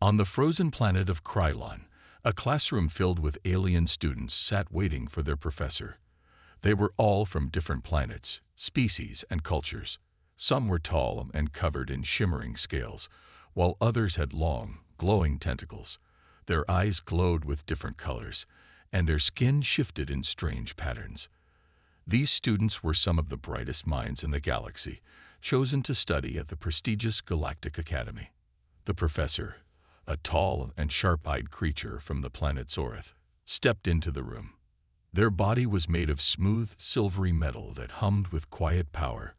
On the frozen planet of Krylon, a classroom filled with alien students sat waiting for their professor. They were all from different planets, species, and cultures. Some were tall and covered in shimmering scales, while others had long, glowing tentacles. Their eyes glowed with different colors, and their skin shifted in strange patterns. These students were some of the brightest minds in the galaxy, chosen to study at the prestigious Galactic Academy. The professor, a tall and sharp-eyed creature from the planet Zorith, stepped into the room. Their body was made of smooth, silvery metal that hummed with quiet power.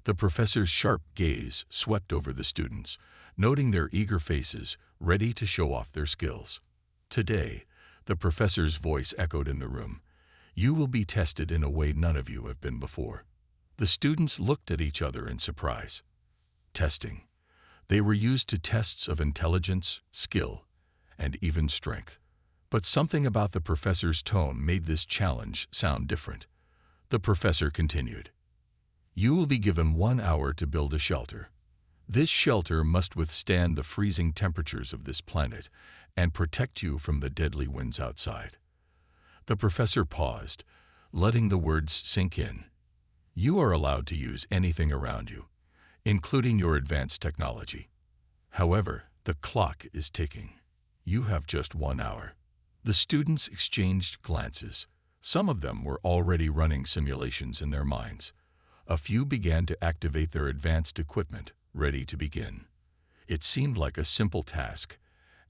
The professor's sharp gaze swept over the students, noting their eager faces, ready to show off their skills. Today, the professor's voice echoed in the room. You will be tested in a way none of you have been before. The students looked at each other in surprise. Testing. They were used to tests of intelligence, skill, and even strength. But something about the professor's tone made this challenge sound different. The professor continued. You will be given 1 hour to build a shelter. This shelter must withstand the freezing temperatures of this planet and protect you from the deadly winds outside. The professor paused, letting the words sink in. You are allowed to use anything around you, including your advanced technology. However, the clock is ticking. You have just 1 hour. The students exchanged glances. Some of them were already running simulations in their minds. A few began to activate their advanced equipment, ready to begin. It seemed like a simple task.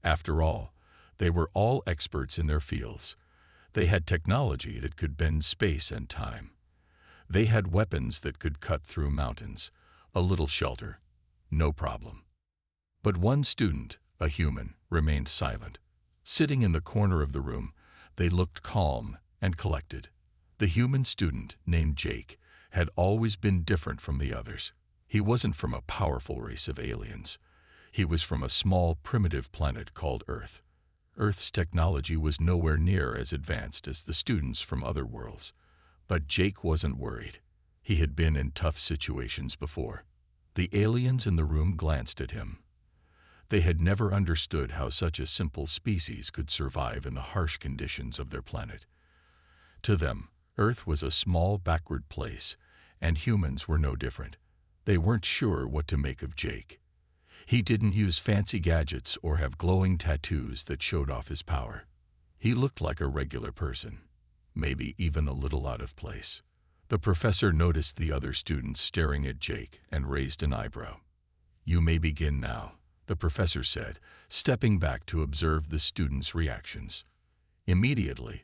After all, they were all experts in their fields. They had technology that could bend space and time. They had weapons that could cut through mountains. A little shelter, no problem. But one student, a human, remained silent. Sitting in the corner of the room, they looked calm and collected. The human student, named Jake, had always been different from the others. He wasn't from a powerful race of aliens. He was from a small, primitive planet called Earth. Earth's technology was nowhere near as advanced as the students from other worlds. But Jake wasn't worried. He had been in tough situations before. The aliens in the room glanced at him. They had never understood how such a simple species could survive in the harsh conditions of their planet. To them, Earth was a small, backward place, and humans were no different. They weren't sure what to make of Jake. He didn't use fancy gadgets or have glowing tattoos that showed off his power. He looked like a regular person, maybe even a little out of place. The professor noticed the other students staring at Jake and raised an eyebrow. You may begin now, the professor said, stepping back to observe the students' reactions. Immediately,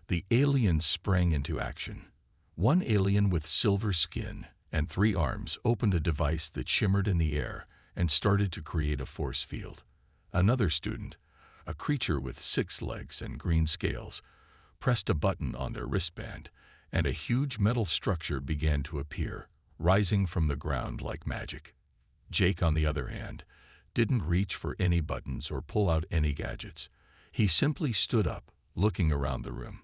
the aliens sprang into action. One alien with silver skin and 3 arms opened a device that shimmered in the air and started to create a force field. Another student, a creature with 6 legs and green scales, pressed a button on their wristband, and a huge metal structure began to appear, rising from the ground like magic. Jake, on the other hand, didn't reach for any buttons or pull out any gadgets. He simply stood up, looking around the room.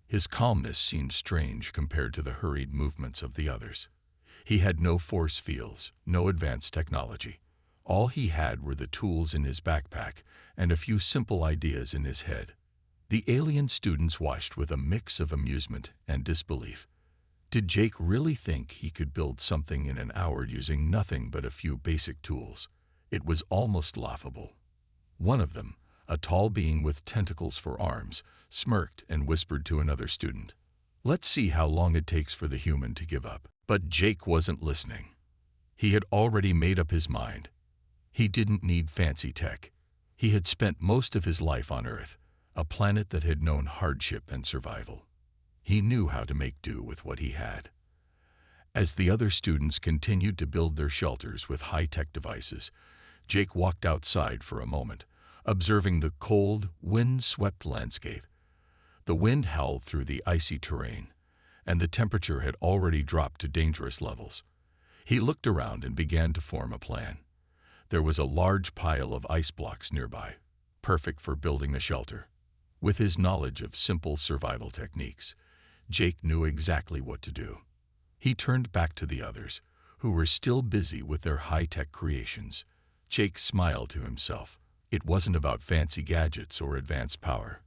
His calmness seemed strange compared to the hurried movements of the others. He had no force fields, no advanced technology. All he had were the tools in his backpack and a few simple ideas in his head. The alien students watched with a mix of amusement and disbelief. Did Jake really think he could build something in an hour using nothing but a few basic tools? It was almost laughable. One of them, a tall being with tentacles for arms, smirked and whispered to another student, "Let's see how long it takes for the human to give up." But Jake wasn't listening. He had already made up his mind. He didn't need fancy tech. He had spent most of his life on Earth, a planet that had known hardship and survival. He knew how to make do with what he had. As the other students continued to build their shelters with high-tech devices, Jake walked outside for a moment, observing the cold, wind-swept landscape. The wind howled through the icy terrain, and the temperature had already dropped to dangerous levels. He looked around and began to form a plan. There was a large pile of ice blocks nearby, perfect for building a shelter. With his knowledge of simple survival techniques, Jake knew exactly what to do. He turned back to the others, who were still busy with their high-tech creations. Jake smiled to himself, It wasn't about fancy gadgets or advanced power.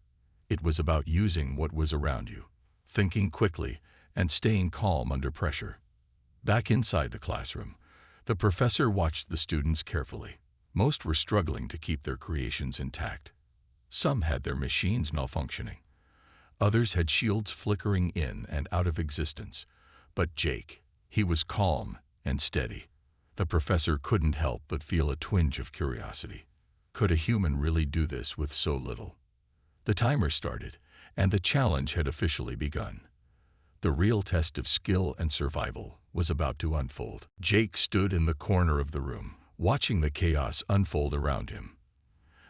It was about using what was around you, thinking quickly, and staying calm under pressure. Back inside the classroom, the professor watched the students carefully. Most were struggling to keep their creations intact. Some had their machines malfunctioning. Others had shields flickering in and out of existence. But Jake, he was calm and steady. The professor couldn't help but feel a twinge of curiosity. Could a human really do this with so little? The timer started, and the challenge had officially begun. The real test of skill and survival was about to unfold. Jake stood in the corner of the room, watching the chaos unfold around him.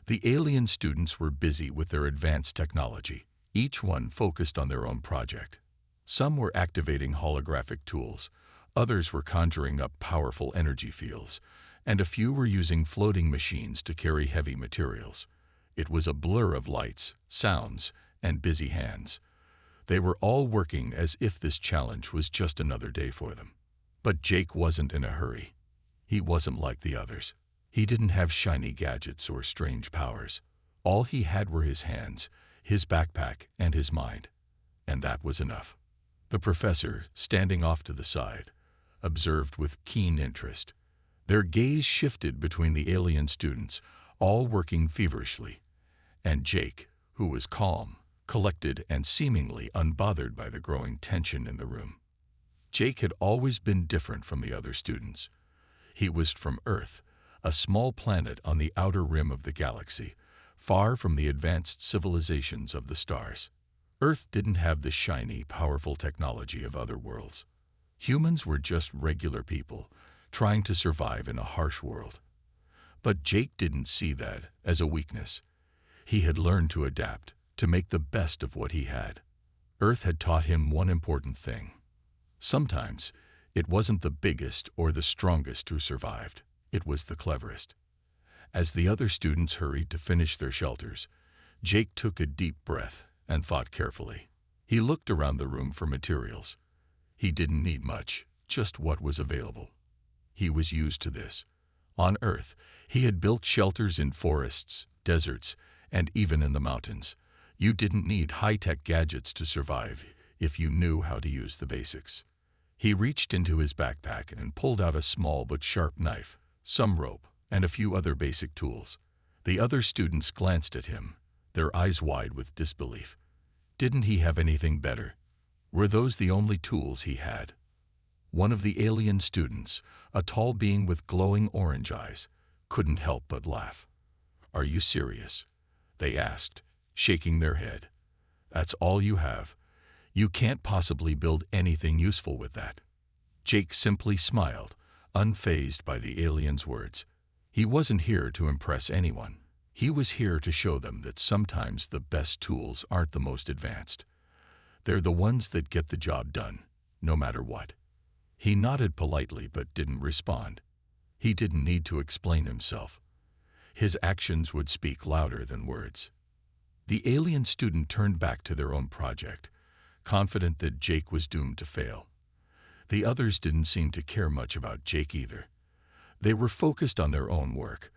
The alien students were busy with their advanced technology, each one focused on their own project. Some were activating holographic tools, others were conjuring up powerful energy fields, and a few were using floating machines to carry heavy materials. It was a blur of lights, sounds, and busy hands. They were all working as if this challenge was just another day for them. But Jake wasn't in a hurry. He wasn't like the others. He didn't have shiny gadgets or strange powers. All he had were his hands, his backpack, and his mind. And that was enough. The professor, standing off to the side, observed with keen interest. Their gaze shifted between the alien students, all working feverishly, and Jake, who was calm, collected, and seemingly unbothered by the growing tension in the room. Jake had always been different from the other students. He was from Earth, a small planet on the outer rim of the galaxy, far from the advanced civilizations of the stars. Earth didn't have the shiny, powerful technology of other worlds. Humans were just regular people, trying to survive in a harsh world. But Jake didn't see that as a weakness. He had learned to adapt, to make the best of what he had. Earth had taught him one important thing. Sometimes, it wasn't the biggest or the strongest who survived. It was the cleverest. As the other students hurried to finish their shelters, Jake took a deep breath and thought carefully. He looked around the room for materials. He didn't need much, just what was available. He was used to this. On Earth, he had built shelters in forests, deserts, and even in the mountains. You didn't need high-tech gadgets to survive if you knew how to use the basics. He reached into his backpack and pulled out a small but sharp knife, some rope, and a few other basic tools. The other students glanced at him, their eyes wide with disbelief. Didn't he have anything better? Were those the only tools he had? One of the alien students, a tall being with glowing orange eyes, couldn't help but laugh. "Are you serious?" they asked, shaking their head. "That's all you have? You can't possibly build anything useful with that." Jake simply smiled, unfazed by the alien's words. He wasn't here to impress anyone. He was here to show them that sometimes the best tools aren't the most advanced. They're the ones that get the job done, no matter what. He nodded politely but didn't respond. He didn't need to explain himself. His actions would speak louder than words. The alien student turned back to their own project, confident that Jake was doomed to fail. The others didn't seem to care much about Jake either. They were focused on their own work,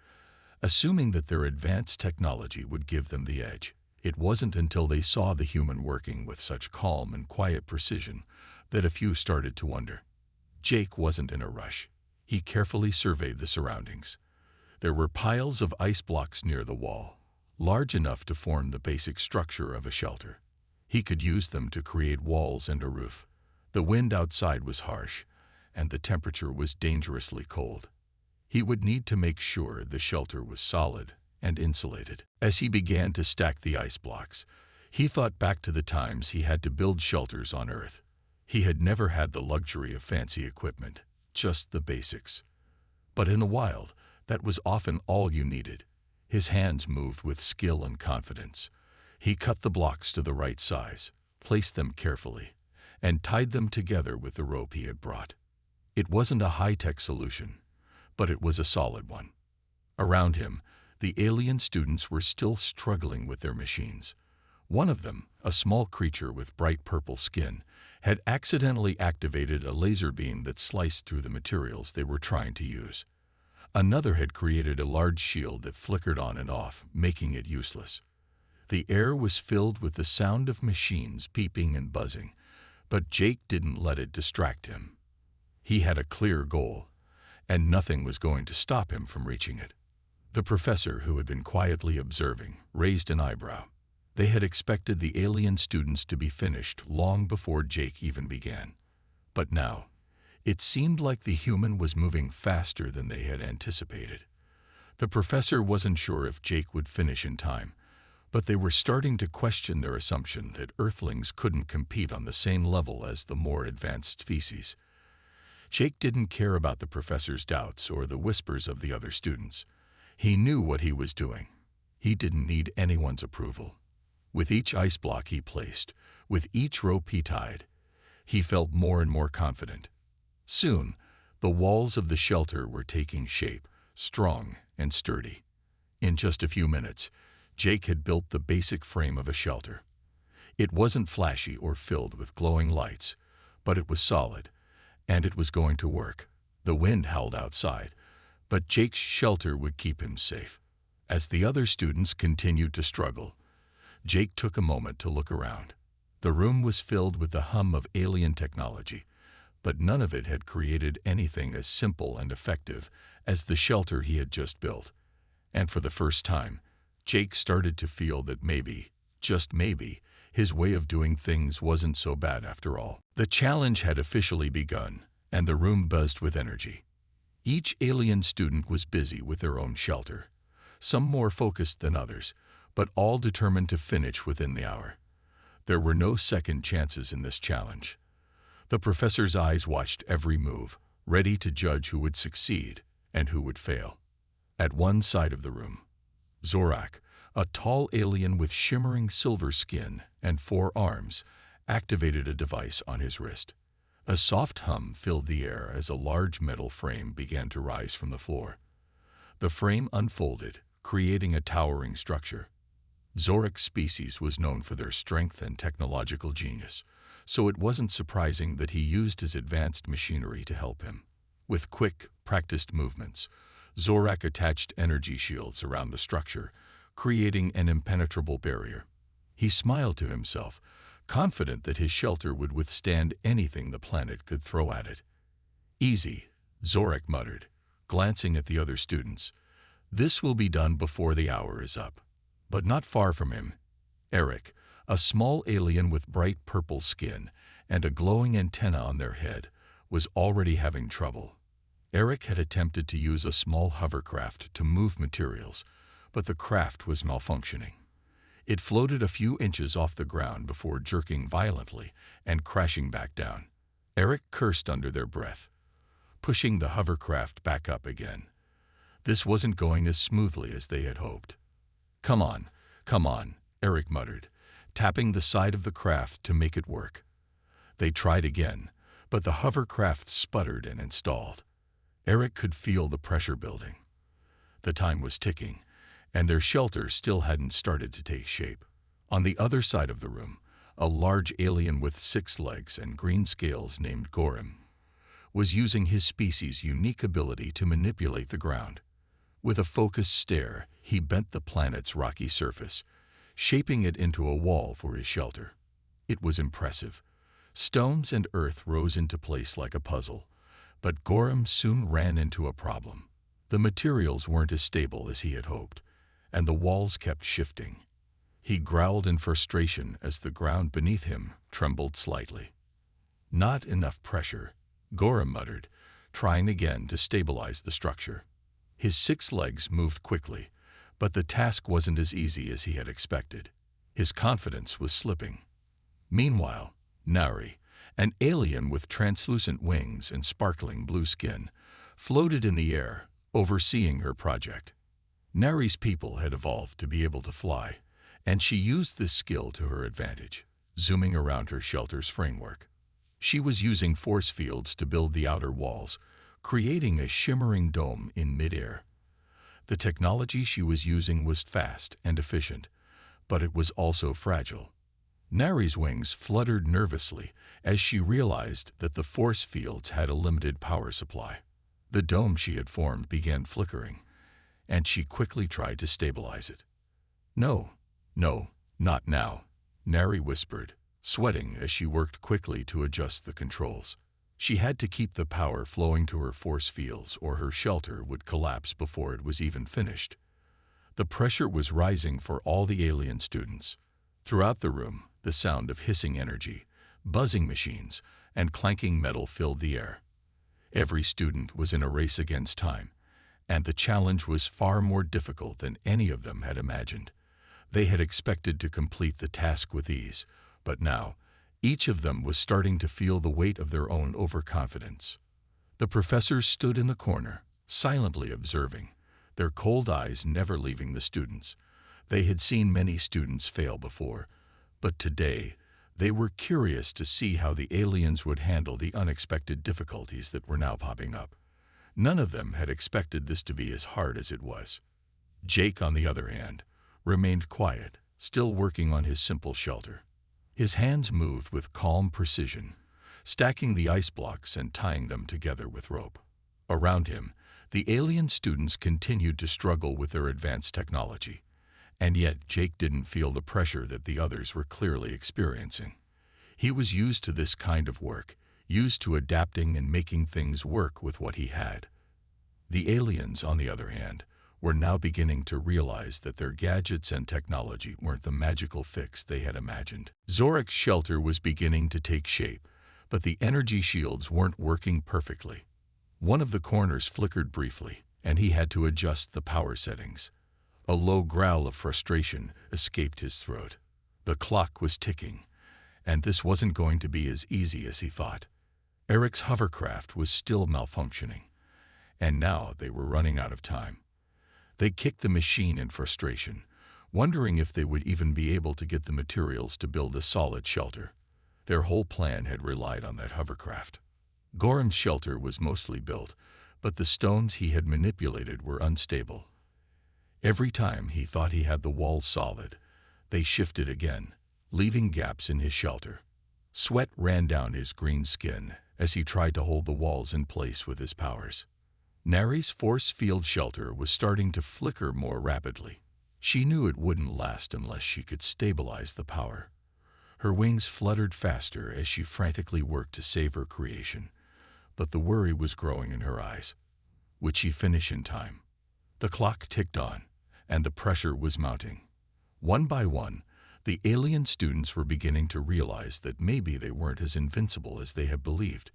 assuming that their advanced technology would give them the edge. It wasn't until they saw the human working with such calm and quiet precision that a few started to wonder. Jake wasn't in a rush. He carefully surveyed the surroundings. There were piles of ice blocks near the wall, large enough to form the basic structure of a shelter. He could use them to create walls and a roof. The wind outside was harsh, and the temperature was dangerously cold. He would need to make sure the shelter was solid and insulated. As he began to stack the ice blocks, he thought back to the times he had to build shelters on Earth. He had never had the luxury of fancy equipment, just the basics. But in the wild, that was often all you needed. His hands moved with skill and confidence. He cut the blocks to the right size, placed them carefully, and tied them together with the rope he had brought. It wasn't a high-tech solution, but it was a solid one. Around him, the alien students were still struggling with their machines. One of them, a small creature with bright purple skin, had accidentally activated a laser beam that sliced through the materials they were trying to use. Another had created a large shield that flickered on and off, making it useless. The air was filled with the sound of machines beeping and buzzing, but Jake didn't let it distract him. He had a clear goal, and nothing was going to stop him from reaching it. The professor, who had been quietly observing, raised an eyebrow. They had expected the alien students to be finished long before Jake even began. But now, it seemed like the human was moving faster than they had anticipated. The professor wasn't sure if Jake would finish in time, but they were starting to question their assumption that Earthlings couldn't compete on the same level as the more advanced species. Jake didn't care about the professor's doubts or the whispers of the other students. He knew what he was doing. He didn't need anyone's approval. With each ice block he placed, with each rope he tied, he felt more and more confident. Soon, the walls of the shelter were taking shape, strong and sturdy. In just a few minutes, Jake had built the basic frame of a shelter. It wasn't flashy or filled with glowing lights, but it was solid, and it was going to work. The wind howled outside, but Jake's shelter would keep him safe. As the other students continued to struggle, Jake took a moment to look around. The room was filled with the hum of alien technology, but none of it had created anything as simple and effective as the shelter he had just built. And for the first time, Jake started to feel that maybe, just maybe, his way of doing things wasn't so bad after all. The challenge had officially begun, and the room buzzed with energy. Each alien student was busy with their own shelter, some more focused than others, but all determined to finish within the hour. There were no second chances in this challenge. The professor's eyes watched every move, ready to judge who would succeed and who would fail. At one side of the room, Zorak, a tall alien with shimmering silver skin and 4 arms, activated a device on his wrist. A soft hum filled the air as a large metal frame began to rise from the floor. The frame unfolded, creating a towering structure. Zorak's species was known for their strength and technological genius, so it wasn't surprising that he used his advanced machinery to help him. With quick, practiced movements, Zorak attached energy shields around the structure, creating an impenetrable barrier. He smiled to himself, confident that his shelter would withstand anything the planet could throw at it. "Easy," Zorak muttered, glancing at the other students. "This will be done before the hour is up." But not far from him, Eric, a small alien with bright purple skin and a glowing antenna on their head, was already having trouble. Eric had attempted to use a small hovercraft to move materials, but the craft was malfunctioning. It floated a few inches off the ground before jerking violently and crashing back down. Eric cursed under their breath, pushing the hovercraft back up again. This wasn't going as smoothly as they had hoped. Come on," Eric muttered, tapping the side of the craft to make it work. They tried again, but the hovercraft sputtered and installed. Eric could feel the pressure building. The time was ticking, and their shelter still hadn't started to take shape. On the other side of the room, a large alien with 6 legs and green scales named Gorham was using his species' unique ability to manipulate the ground. With a focused stare, he bent the planet's rocky surface, shaping it into a wall for his shelter. It was impressive. Stones and earth rose into place like a puzzle, but Gorham soon ran into a problem. The materials weren't as stable as he had hoped, and the walls kept shifting. He growled in frustration as the ground beneath him trembled slightly. "Not enough pressure," Gorham muttered, trying again to stabilize the structure. His 6 legs moved quickly, but the task wasn't as easy as he had expected. His confidence was slipping. Meanwhile, Nari, an alien with translucent wings and sparkling blue skin, floated in the air, overseeing her project. Nari's people had evolved to be able to fly, and she used this skill to her advantage, zooming around her shelter's framework. She was using force fields to build the outer walls, creating a shimmering dome in midair. The technology she was using was fast and efficient, but it was also fragile. Nari's wings fluttered nervously as she realized that the force fields had a limited power supply. The dome she had formed began flickering, and she quickly tried to stabilize it. "No, no, not now," Nari whispered, sweating as she worked quickly to adjust the controls. She had to keep the power flowing to her force fields or her shelter would collapse before it was even finished. The pressure was rising for all the alien students. Throughout the room, the sound of hissing energy, buzzing machines, and clanking metal filled the air. Every student was in a race against time, and the challenge was far more difficult than any of them had imagined. They had expected to complete the task with ease, but now, each of them was starting to feel the weight of their own overconfidence. The professors stood in the corner, silently observing, their cold eyes never leaving the students. They had seen many students fail before, but today, they were curious to see how the aliens would handle the unexpected difficulties that were now popping up. None of them had expected this to be as hard as it was. Jake, on the other hand, remained quiet, still working on his simple shelter. His hands moved with calm precision, stacking the ice blocks and tying them together with rope. Around him, the alien students continued to struggle with their advanced technology, and yet Jake didn't feel the pressure that the others were clearly experiencing. He was used to this kind of work, used to adapting and making things work with what he had. The aliens, on the other hand, were now beginning to realize that their gadgets and technology weren't the magical fix they had imagined. Zorak's shelter was beginning to take shape, but the energy shields weren't working perfectly. One of the corners flickered briefly, and he had to adjust the power settings. A low growl of frustration escaped his throat. The clock was ticking, and this wasn't going to be as easy as he thought. Eric's hovercraft was still malfunctioning, and now they were running out of time. They kicked the machine in frustration, wondering if they would even be able to get the materials to build a solid shelter. Their whole plan had relied on that hovercraft. Gorham's shelter was mostly built, but the stones he had manipulated were unstable. Every time he thought he had the walls solid, they shifted again, leaving gaps in his shelter. Sweat ran down his green skin as he tried to hold the walls in place with his powers. Nari's force field shelter was starting to flicker more rapidly. She knew it wouldn't last unless she could stabilize the power. Her wings fluttered faster as she frantically worked to save her creation, but the worry was growing in her eyes. Would she finish in time? The clock ticked on, and the pressure was mounting. One by one, the alien students were beginning to realize that maybe they weren't as invincible as they had believed.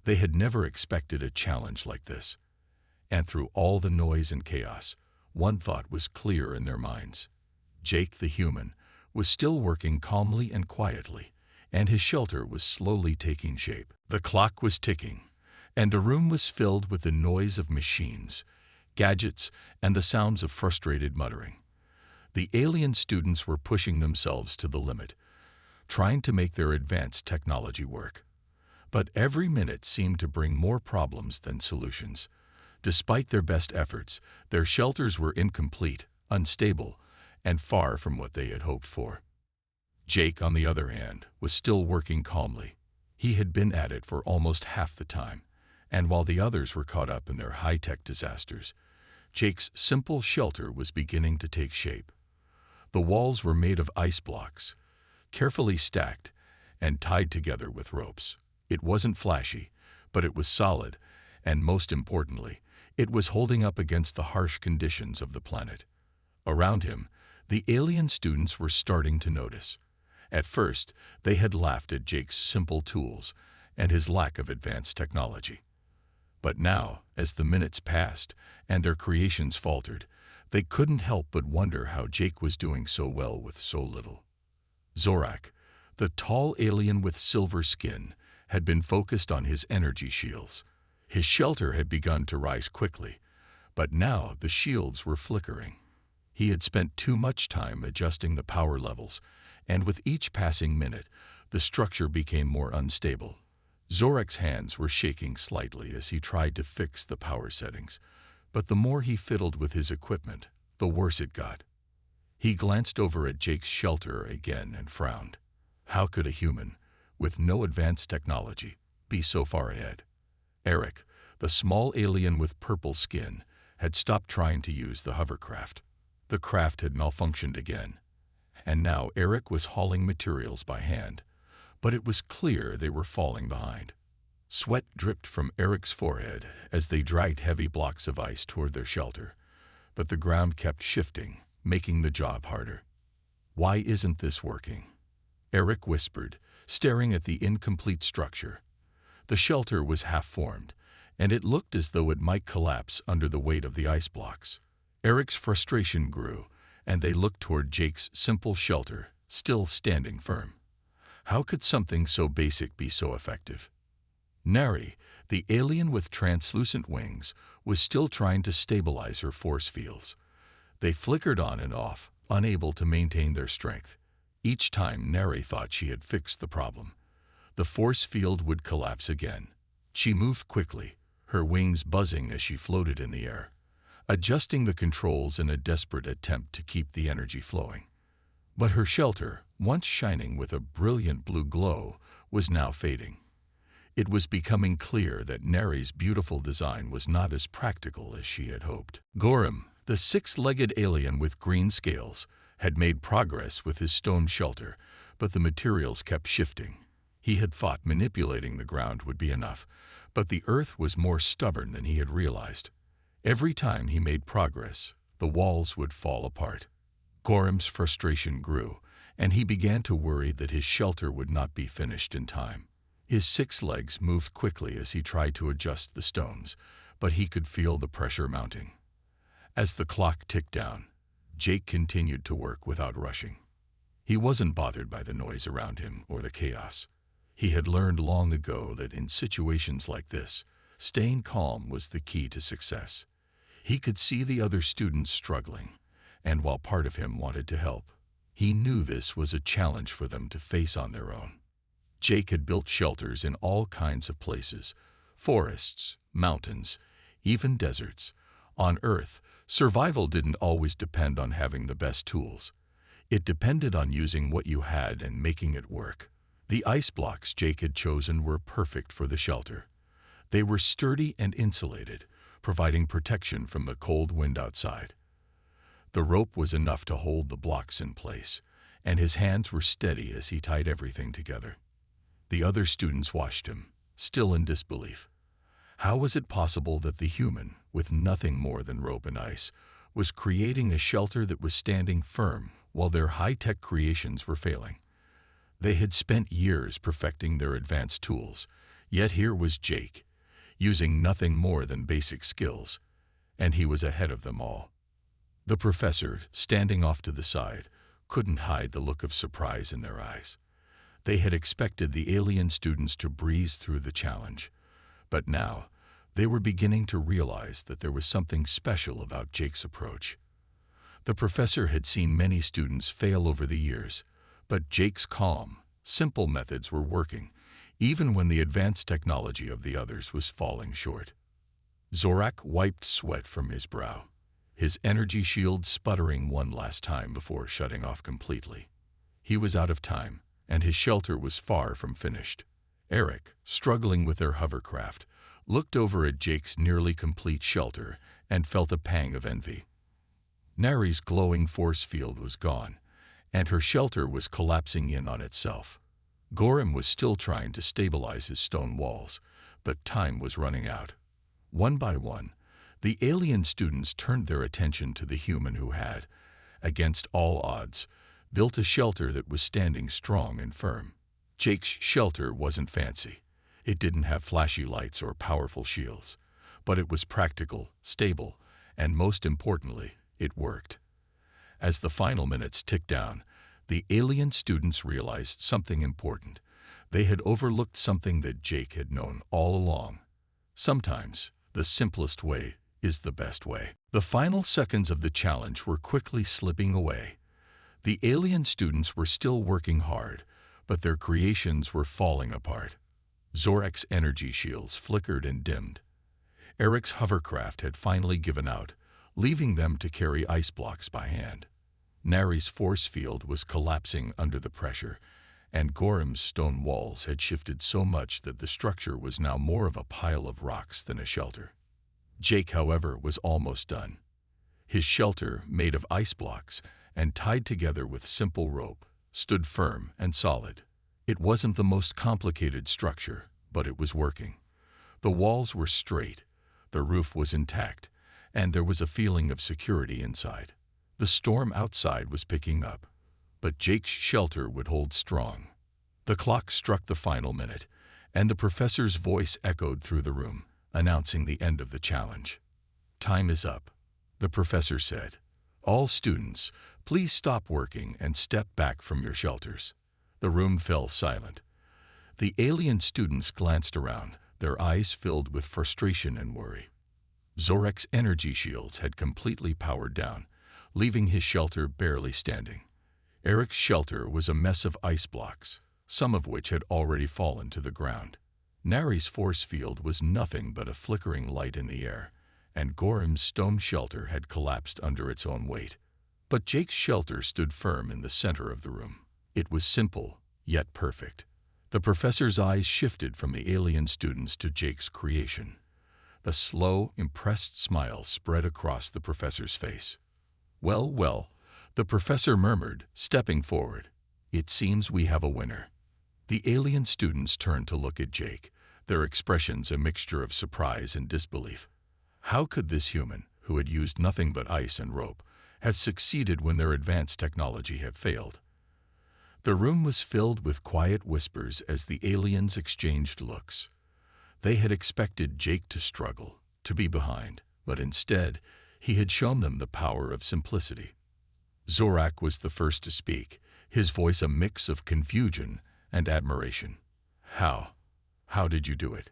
They had never expected a challenge like this. And through all the noise and chaos, one thought was clear in their minds. Jake the human was still working calmly and quietly, and his shelter was slowly taking shape. The clock was ticking, and the room was filled with the noise of machines, gadgets, and the sounds of frustrated muttering. The alien students were pushing themselves to the limit, trying to make their advanced technology work. But every minute seemed to bring more problems than solutions. Despite their best efforts, their shelters were incomplete, unstable, and far from what they had hoped for. Jake, on the other hand, was still working calmly. He had been at it for almost half the time, and while the others were caught up in their high-tech disasters, Jake's simple shelter was beginning to take shape. The walls were made of ice blocks, carefully stacked and tied together with ropes. It wasn't flashy, but it was solid, and most importantly, it was holding up against the harsh conditions of the planet. Around him, the alien students were starting to notice. At first, they had laughed at Jake's simple tools and his lack of advanced technology. But now, as the minutes passed and their creations faltered, they couldn't help but wonder how Jake was doing so well with so little. Zorak, the tall alien with silver skin, had been focused on his energy shields. His shelter had begun to rise quickly, but now the shields were flickering. He had spent too much time adjusting the power levels, and with each passing minute, the structure became more unstable. Zorak's hands were shaking slightly as he tried to fix the power settings, but the more he fiddled with his equipment, the worse it got. He glanced over at Jake's shelter again and frowned. How could a human, with no advanced technology, be so far ahead? Eric, The small alien with purple skin had stopped trying to use the hovercraft. The craft had malfunctioned again, and now Eric was hauling materials by hand, but it was clear they were falling behind. Sweat dripped from Eric's forehead as they dragged heavy blocks of ice toward their shelter, but the ground kept shifting, making the job harder. "Why isn't this working?" Eric whispered, staring at the incomplete structure. The shelter was half-formed, and it looked as though it might collapse under the weight of the ice blocks. Eric's frustration grew, and they looked toward Jake's simple shelter, still standing firm. How could something so basic be so effective? Nari, the alien with translucent wings, was still trying to stabilize her force fields. They flickered on and off, unable to maintain their strength. Each time Nari thought she had fixed the problem, the force field would collapse again. She moved quickly, her wings buzzing as she floated in the air, adjusting the controls in a desperate attempt to keep the energy flowing. But her shelter, once shining with a brilliant blue glow, was now fading. It was becoming clear that Nari's beautiful design was not as practical as she had hoped. Gorham, the six-legged alien with green scales, had made progress with his stone shelter, but the materials kept shifting. He had thought manipulating the ground would be enough, but the earth was more stubborn than he had realized. Every time he made progress, the walls would fall apart. Gorham's frustration grew, and he began to worry that his shelter would not be finished in time. His 6 legs moved quickly as he tried to adjust the stones, but he could feel the pressure mounting. As the clock ticked down, Jake continued to work without rushing. He wasn't bothered by the noise around him or the chaos. He had learned long ago that in situations like this, staying calm was the key to success. He could see the other students struggling, and while part of him wanted to help, he knew this was a challenge for them to face on their own. Jake had built shelters in all kinds of places: forests, mountains, even deserts. On Earth, survival didn't always depend on having the best tools. It depended on using what you had and making it work. The ice blocks Jake had chosen were perfect for the shelter. They were sturdy and insulated, providing protection from the cold wind outside. The rope was enough to hold the blocks in place, and his hands were steady as he tied everything together. The other students watched him, still in disbelief. How was it possible that the human, with nothing more than rope and ice, was creating a shelter that was standing firm while their high-tech creations were failing? They had spent years perfecting their advanced tools, yet here was Jake, using nothing more than basic skills, and he was ahead of them all. The professor, standing off to the side, couldn't hide the look of surprise in their eyes. They had expected the alien students to breeze through the challenge, but now they were beginning to realize that there was something special about Jake's approach. The professor had seen many students fail over the years, but Jake's calm, simple methods were working, even when the advanced technology of the others was falling short. Zorak wiped sweat from his brow, his energy shield sputtering one last time before shutting off completely. He was out of time, and his shelter was far from finished. Eric, struggling with their hovercraft, looked over at Jake's nearly complete shelter and felt a pang of envy. Nari's glowing force field was gone, and her shelter was collapsing in on itself. Gorham was still trying to stabilize his stone walls, but time was running out. One by one, the alien students turned their attention to the human who had, against all odds, built a shelter that was standing strong and firm. Jake's shelter wasn't fancy. It didn't have flashy lights or powerful shields, but it was practical, stable, and most importantly, it worked. As the final minutes ticked down, the alien students realized something important. They had overlooked something that Jake had known all along. Sometimes, the simplest way is the best way. The final seconds of the challenge were quickly slipping away. The alien students were still working hard, but their creations were falling apart. Zorak's energy shields flickered and dimmed. Eric's hovercraft had finally given out, leaving them to carry ice blocks by hand. Nari's force field was collapsing under the pressure, and Gorham's stone walls had shifted so much that the structure was now more of a pile of rocks than a shelter. Jake, however, was almost done. His shelter, made of ice blocks and tied together with simple rope, stood firm and solid. It wasn't the most complicated structure, but it was working. The walls were straight, the roof was intact, and there was a feeling of security inside. The storm outside was picking up, but Jake's shelter would hold strong. The clock struck the final minute, and the professor's voice echoed through the room, announcing the end of the challenge. "Time is up," the professor said. "All students, please stop working and step back from your shelters." The room fell silent. The alien students glanced around, their eyes filled with frustration and worry. Zorak's energy shields had completely powered down, leaving his shelter barely standing. Eric's shelter was a mess of ice blocks, some of which had already fallen to the ground. Nari's force field was nothing but a flickering light in the air, and Gorham's stone shelter had collapsed under its own weight. But Jake's shelter stood firm in the center of the room. It was simple, yet perfect. The professor's eyes shifted from the alien students to Jake's creation. A slow, impressed smile spread across the professor's face. "Well, well," the professor murmured, stepping forward. "It seems we have a winner." The alien students turned to look at Jake, their expressions a mixture of surprise and disbelief. How could this human, who had used nothing but ice and rope, have succeeded when their advanced technology had failed? The room was filled with quiet whispers as the aliens exchanged looks. They had expected Jake to struggle, to be behind, but instead, he had shown them the power of simplicity. Zorak was the first to speak, his voice a mix of confusion and admiration. How did you do it?"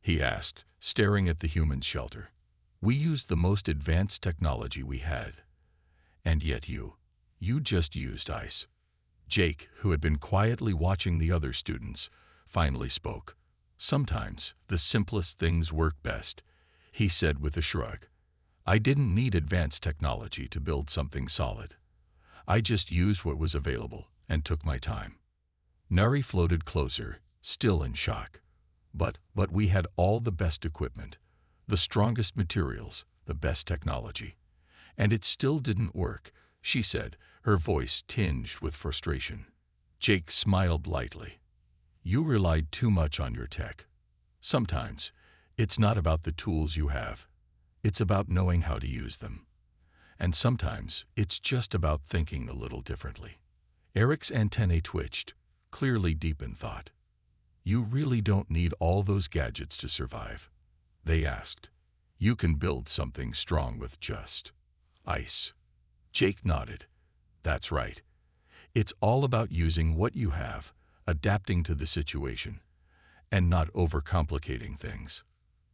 he asked, staring at the human's shelter. "We used the most advanced technology we had. And yet you just used ice." Jake, who had been quietly watching the other students, finally spoke. "Sometimes the simplest things work best," he said with a shrug. "I didn't need advanced technology to build something solid. I just used what was available and took my time." Nari floated closer, still in shock. But we had all the best equipment, the strongest materials, the best technology. And it still didn't work," she said, her voice tinged with frustration. Jake smiled lightly. "You relied too much on your tech. Sometimes, it's not about the tools you have. It's about knowing how to use them. And sometimes, it's just about thinking a little differently." Eric's antennae twitched, clearly deep in thought. "You really don't need all those gadgets to survive?" they asked. "You can build something strong with just ice." Jake nodded. "That's right. It's all about using what you have, adapting to the situation, and not overcomplicating things."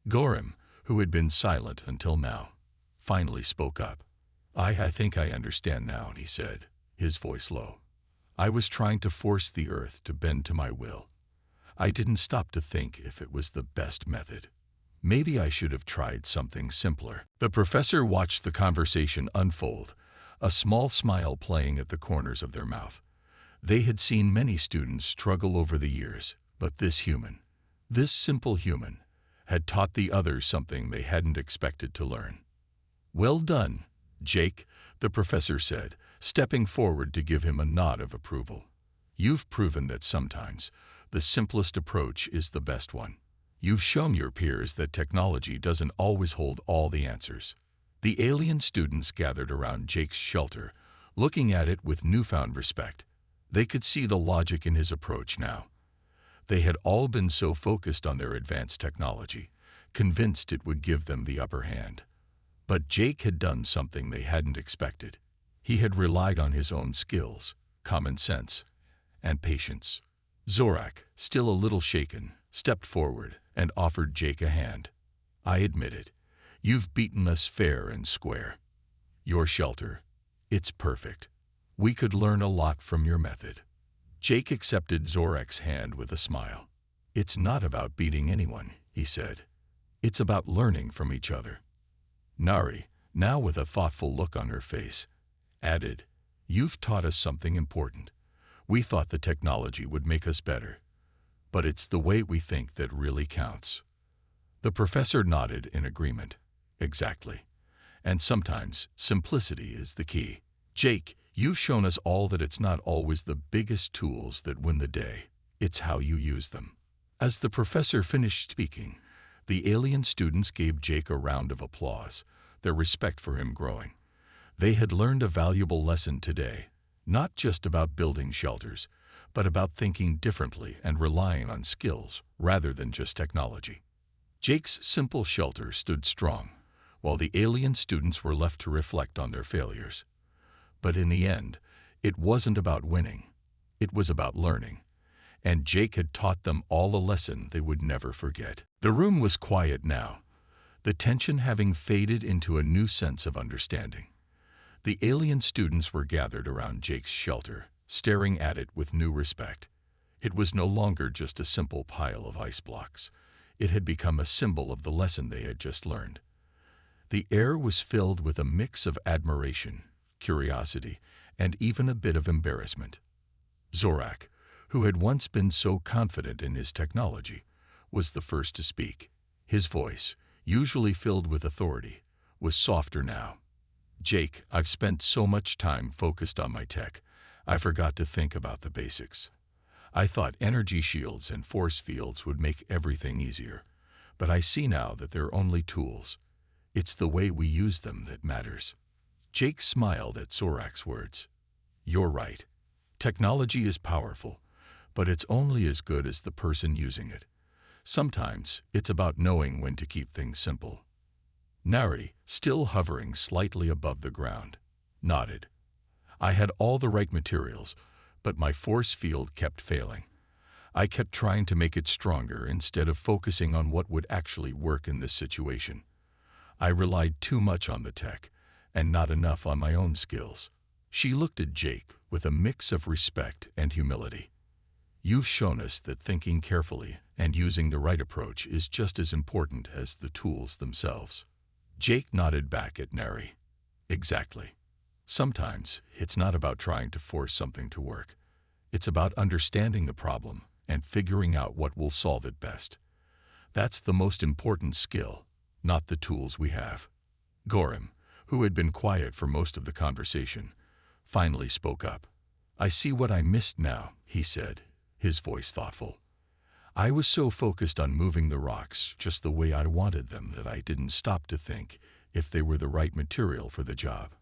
Gorham, who had been silent until now, finally spoke up. I think I understand now," he said, his voice low. "I was trying to force the earth to bend to my will. I didn't stop to think if it was the best method. Maybe I should have tried something simpler." The professor watched the conversation unfold, a small smile playing at the corners of their mouth. They had seen many students struggle over the years, but this human, this simple human, had taught the others something they hadn't expected to learn. "Well done, Jake," the professor said, stepping forward to give him a nod of approval. "You've proven that sometimes the simplest approach is the best one. You've shown your peers that technology doesn't always hold all the answers." The alien students gathered around Jake's shelter, looking at it with newfound respect. They could see the logic in his approach now. They had all been so focused on their advanced technology, convinced it would give them the upper hand. But Jake had done something they hadn't expected. He had relied on his own skills, common sense, and patience. Zorak, still a little shaken, stepped forward and offered Jake a hand. "I admit it. You've beaten us fair and square. Your shelter, it's perfect. We could learn a lot from your method." Jake accepted Zorak's hand with a smile. "It's not about beating anyone," he said. "It's about learning from each other." Nari, now with a thoughtful look on her face, added, "You've taught us something important. We thought the technology would make us better, but it's the way we think that really counts. The professor nodded in agreement. Exactly. And sometimes simplicity is the key. Jake, you've shown us all that it's not always the biggest tools that win the day. It's how you use them. As the professor finished speaking, the alien students gave Jake a round of applause, their respect for him growing. They had learned a valuable lesson today, not just about building shelters, but about thinking differently and relying on skills rather than just technology. Jake's simple shelter stood strong, while the alien students were left to reflect on their failures. But in the end, it wasn't about winning. It was about learning. And Jake had taught them all a lesson they would never forget. The room was quiet now, the tension having faded into a new sense of understanding. The alien students were gathered around Jake's shelter, staring at it with new respect. It was no longer just a simple pile of ice blocks. It had become a symbol of the lesson they had just learned. The air was filled with a mix of admiration, curiosity, and even a bit of embarrassment. Zorak, who had once been so confident in his technology, was the first to speak. His voice, usually filled with authority, was softer now. Jake, I've spent so much time focused on my tech, I forgot to think about the basics. I thought energy shields and force fields would make everything easier, but I see now that they're only tools. It's the way we use them that matters. Jake smiled at Zorak's words. You're right. Technology is powerful, but it's only as good as the person using it. Sometimes it's about knowing when to keep things simple. Nari, still hovering slightly above the ground, nodded. I had all the right materials, but my force field kept failing. I kept trying to make it stronger instead of focusing on what would actually work in this situation. I relied too much on the tech, and not enough on my own skills. She looked at Jake with a mix of respect and humility. You've shown us that thinking carefully and using the right approach is just as important as the tools themselves. Jake nodded back at Nari. Exactly. Sometimes it's not about trying to force something to work. It's about understanding the problem and figuring out what will solve it best. That's the most important skill, not the tools we have. Gorham, who had been quiet for most of the conversation, finally spoke up. I see what I missed now, he said, his voice thoughtful. I was so focused on moving the rocks just the way I wanted them that I didn't stop to think if they were the right material for the job.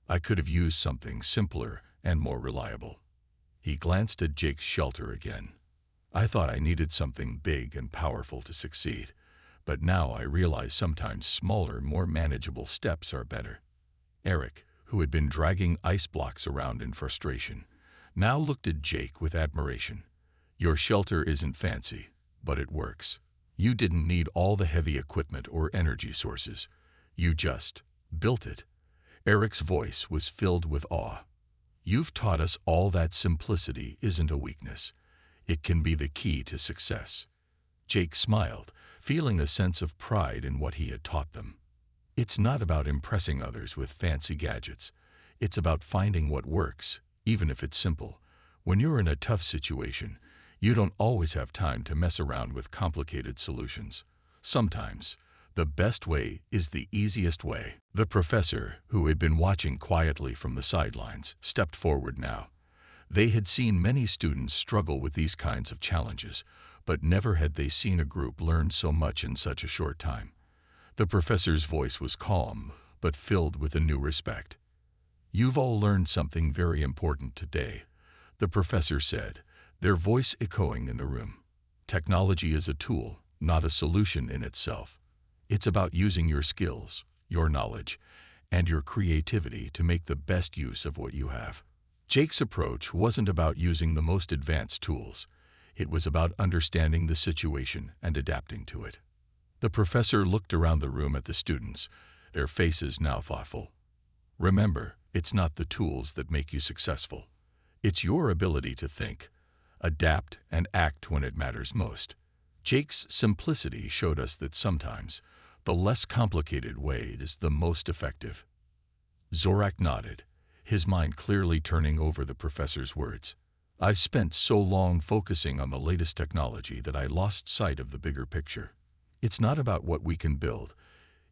I could have used something simpler and more reliable. He glanced at Jake's shelter again. I thought I needed something big and powerful to succeed, but now I realize sometimes smaller, more manageable steps are better. Eric, who had been dragging ice blocks around in frustration, now looked at Jake with admiration. Your shelter isn't fancy, but it works. You didn't need all the heavy equipment or energy sources. You just built it. Eric's voice was filled with awe. You've taught us all that simplicity isn't a weakness. It can be the key to success. Jake smiled, feeling a sense of pride in what he had taught them. It's not about impressing others with fancy gadgets. It's about finding what works, even if it's simple. When you're in a tough situation, you don't always have time to mess around with complicated solutions. Sometimes, the best way is the easiest way. The professor, who had been watching quietly from the sidelines, stepped forward now. They had seen many students struggle with these kinds of challenges, but never had they seen a group learn so much in such a short time. The professor's voice was calm, but filled with a new respect. You've all learned something very important today, the professor said, their voice echoing in the room. Technology is a tool, not a solution in itself. It's about using your skills, your knowledge, and your creativity to make the best use of what you have. Jake's approach wasn't about using the most advanced tools. It was about understanding the situation and adapting to it. The professor looked around the room at the students, their faces now thoughtful. Remember, it's not the tools that make you successful. It's your ability to think, adapt, and act when it matters most. Jake's simplicity showed us that sometimes the less complicated way is the most effective. Zorak nodded, his mind clearly turning over the professor's words. I spent so long focusing on the latest technology that I lost sight of the bigger picture. It's not about what we can build,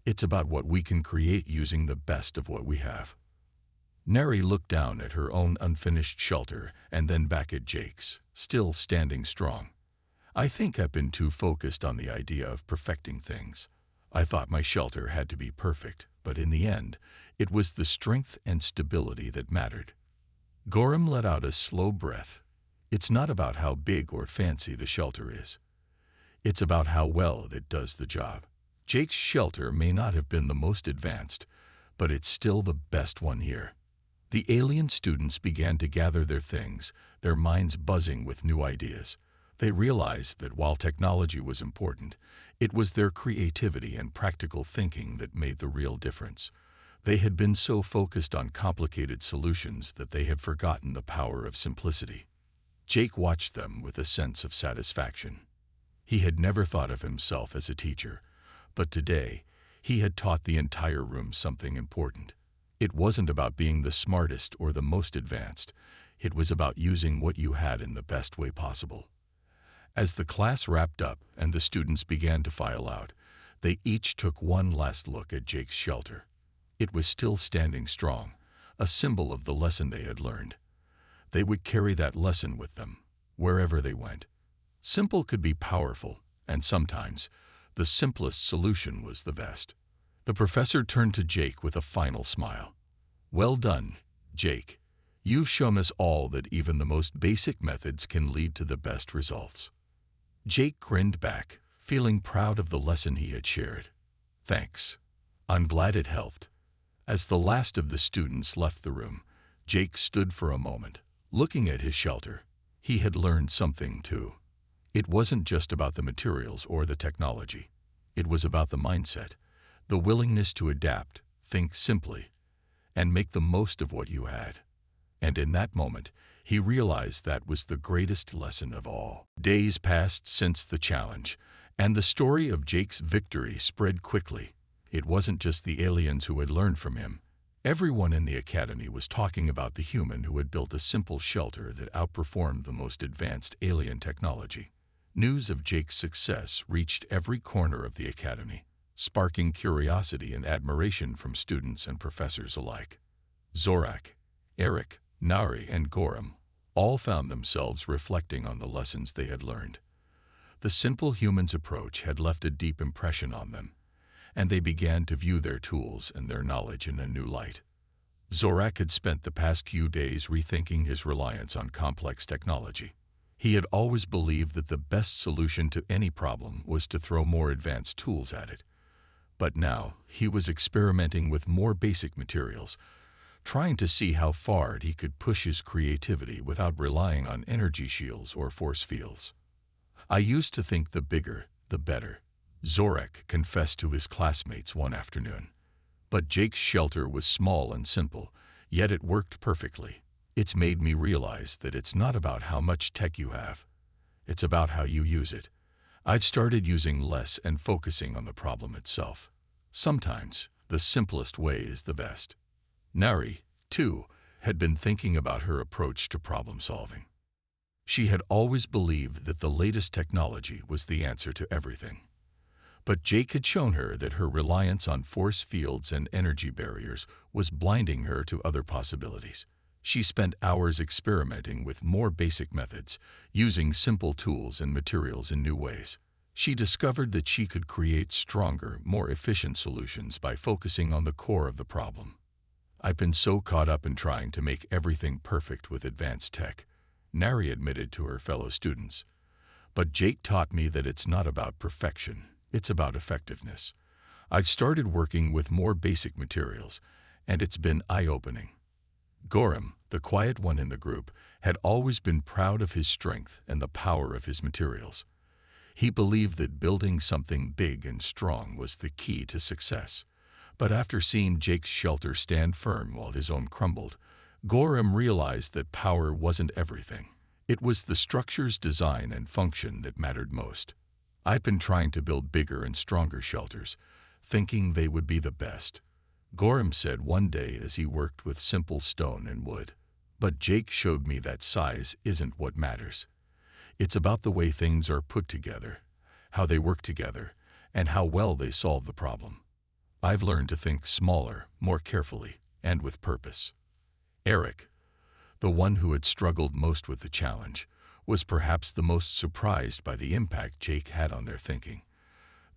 it's about what we can create using the best of what we have. Neri looked down at her own unfinished shelter and then back at Jake's, still standing strong. I think I've been too focused on the idea of perfecting things. I thought my shelter had to be perfect, but in the end, it was the strength and stability that mattered. Gorham let out a slow breath. It's not about how big or fancy the shelter is. It's about how well it does the job. Jake's shelter may not have been the most advanced, but it's still the best one here. The alien students began to gather their things, their minds buzzing with new ideas. They realized that while technology was important, it was their creativity and practical thinking that made the real difference. They had been so focused on complicated solutions that they had forgotten the power of simplicity. Jake watched them with a sense of satisfaction. He had never thought of himself as a teacher, but today he had taught the entire room something important. It wasn't about being the smartest or the most advanced. It was about using what you had in the best way possible. As the class wrapped up and the students began to file out, they each took one last look at Jake's shelter. It was still standing strong, a symbol of the lesson they had learned. They would carry that lesson with them, wherever they went. Simple could be powerful, and sometimes the simplest solution was the best. The professor turned to Jake with a final smile. "Well done, Jake. You've shown us all that even the most basic methods can lead to the best results." Jake grinned back, feeling proud of the lesson he had shared. "Thanks. I'm glad it helped." As the last of the students left the room, Jake stood for a moment, looking at his shelter. He had learned something too. It wasn't just about the materials or the technology. It was about the mindset, the willingness to adapt, think simply, and make the most of what you had. And in that moment, he realized that was the greatest lesson of all. Days passed since the challenge, and the story of Jake's victory spread quickly. It wasn't just the aliens who had learned from him. Everyone in the academy was talking about the human who had built a simple shelter that outperformed the most advanced alien technology. News of Jake's success reached every corner of the academy, sparking curiosity and admiration from students and professors alike. Zorak, Eric, Nari, and Gorham all found themselves reflecting on the lessons they had learned. The simple human's approach had left a deep impression on them, and they began to view their tools and their knowledge in a new light. Zorak had spent the past few days rethinking his reliance on complex technology. He had always believed that the best solution to any problem was to throw more advanced tools at it. But now he was experimenting with more basic materials, trying to see how far he could push his creativity without relying on energy shields or force fields. "I used to think the bigger, the better," Zorak confessed to his classmates one afternoon. But Jake's shelter was small and simple, yet it worked perfectly. "It's made me realize that it's not about how much tech you have. It's about how you use it. I've started using less and focusing on the problem itself. Sometimes the simplest way is the best." Nari, too, had been thinking about her approach to problem solving. She had always believed that the latest technology was the answer to everything. But Jake had shown her that her reliance on force fields and energy barriers was blinding her to other possibilities. She spent hours experimenting with more basic methods, using simple tools and materials in new ways. She discovered that she could create stronger, more efficient solutions by focusing on the core of the problem. "I've been so caught up in trying to make everything perfect with advanced tech," Nari admitted to her fellow students. "But Jake taught me that it's not about perfection. It's about effectiveness. I've started working with more basic materials, and it's been eye-opening." Gorham, the quiet one in the group, had always been proud of his strength and the power of his materials. He believed that building something big and strong was the key to success. But after seeing Jake's shelter stand firm while his own crumbled, Gorham realized that power wasn't everything. It was the structure's design and function that mattered most. "I've been trying to build bigger and stronger shelters, thinking they would be the best," Gorham said one day as he worked with simple stone and wood. But Jake showed me that size isn't what matters. It's about the way things are put together, how they work together, and how well they solve the problem. I've learned to think smaller, more carefully, and with purpose. Eric, the one who had struggled most with the challenge, was perhaps the most surprised by the impact Jake had on their thinking.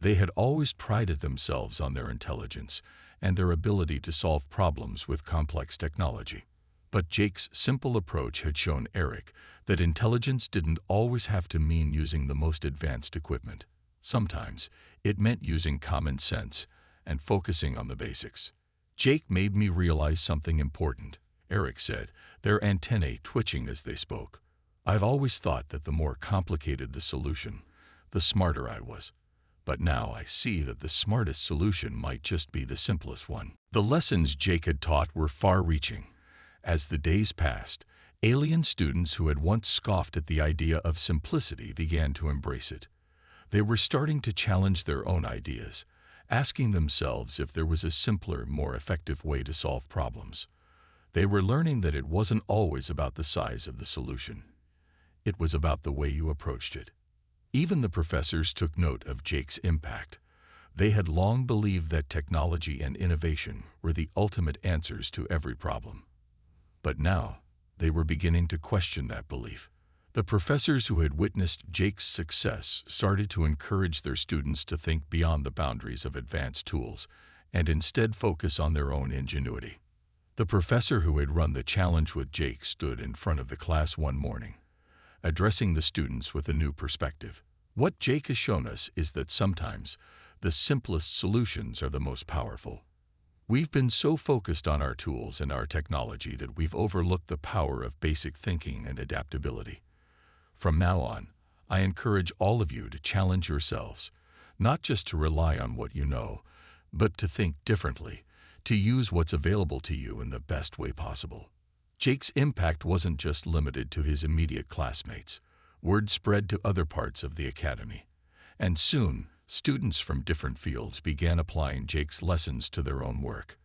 They had always prided themselves on their intelligence and their ability to solve problems with complex technology. But Jake's simple approach had shown Eric that intelligence didn't always have to mean using the most advanced equipment. Sometimes it meant using common sense and focusing on the basics. Jake made me realize something important, Eric said, their antennae twitching as they spoke. I've always thought that the more complicated the solution, the smarter I was. But now I see that the smartest solution might just be the simplest one. The lessons Jake had taught were far-reaching. As the days passed, alien students who had once scoffed at the idea of simplicity began to embrace it. They were starting to challenge their own ideas, asking themselves if there was a simpler, more effective way to solve problems. They were learning that it wasn't always about the size of the solution. It was about the way you approached it. Even the professors took note of Jake's impact. They had long believed that technology and innovation were the ultimate answers to every problem. But now, they were beginning to question that belief. The professors who had witnessed Jake's success started to encourage their students to think beyond the boundaries of advanced tools and instead focus on their own ingenuity. The professor who had run the challenge with Jake stood in front of the class one morning, addressing the students with a new perspective. What Jake has shown us is that sometimes the simplest solutions are the most powerful. We've been so focused on our tools and our technology that we've overlooked the power of basic thinking and adaptability. From now on, I encourage all of you to challenge yourselves, not just to rely on what you know, but to think differently, to use what's available to you in the best way possible. Jake's impact wasn't just limited to his immediate classmates. Word spread to other parts of the academy, and soon, students from different fields began applying Jake's lessons to their own work.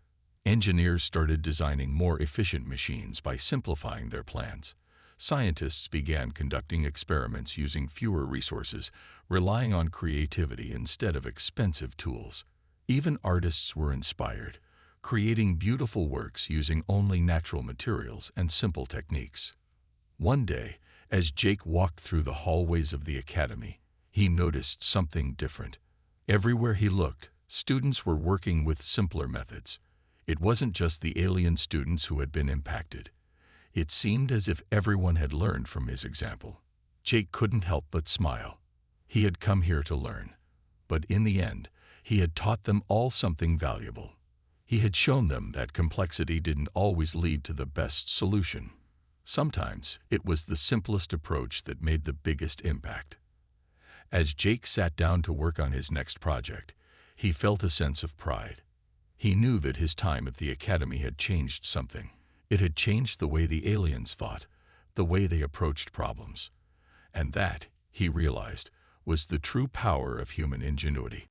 Engineers started designing more efficient machines by simplifying their plans. Scientists began conducting experiments using fewer resources, relying on creativity instead of expensive tools. Even artists were inspired, creating beautiful works using only natural materials and simple techniques. One day, as Jake walked through the hallways of the academy, he noticed something different. Everywhere he looked, students were working with simpler methods. It wasn't just the alien students who had been impacted. It seemed as if everyone had learned from his example. Jake couldn't help but smile. He had come here to learn, but in the end, he had taught them all something valuable. He had shown them that complexity didn't always lead to the best solution. Sometimes it was the simplest approach that made the biggest impact. As Jake sat down to work on his next project, he felt a sense of pride. He knew that his time at the academy had changed something. It had changed the way the aliens thought, the way they approached problems. And that, he realized, was the true power of human ingenuity.